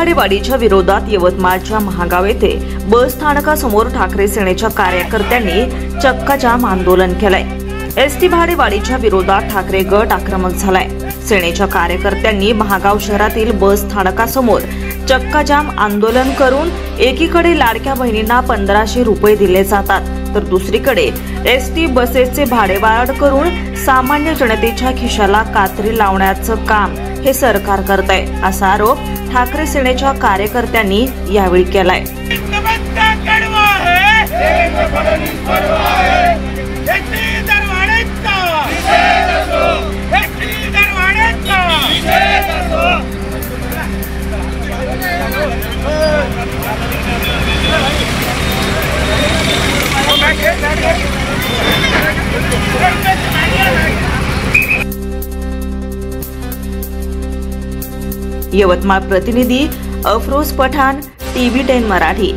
भाडेवाढीच्या विरोधात यवतमाळच्या महागाव येथे बस स्थानकासमोर ठाकरे सेनेच्या कार्यकर्त्यांनी चक्काजाम आंदोलन केलंय। एसटी भाडेवाढीच्या विरोधात ठाकरे गट आक्रमक झालाय। सेनेच्या कार्यकर्त्यांनी महागाव शहरातील बस स्थानकासमोर चक्काजाम आंदोलन करून एकीकडे लाडक्या बहिणींना 1500 रुपये दिले जातात, तर दुसरीकडे एसटी बसेसचे भाडेवाढ करून सामान्य जनतेच्या खिशाला कात्री लावण्याचं काम हे सरकार करतंय, असा आरोप ठाकरे सेनेच्या कार्यकर्त्यांनी यावेळी केलाय। यवतमाळ प्रतिनिधी अफरोज पठाण, TV10 मराठी।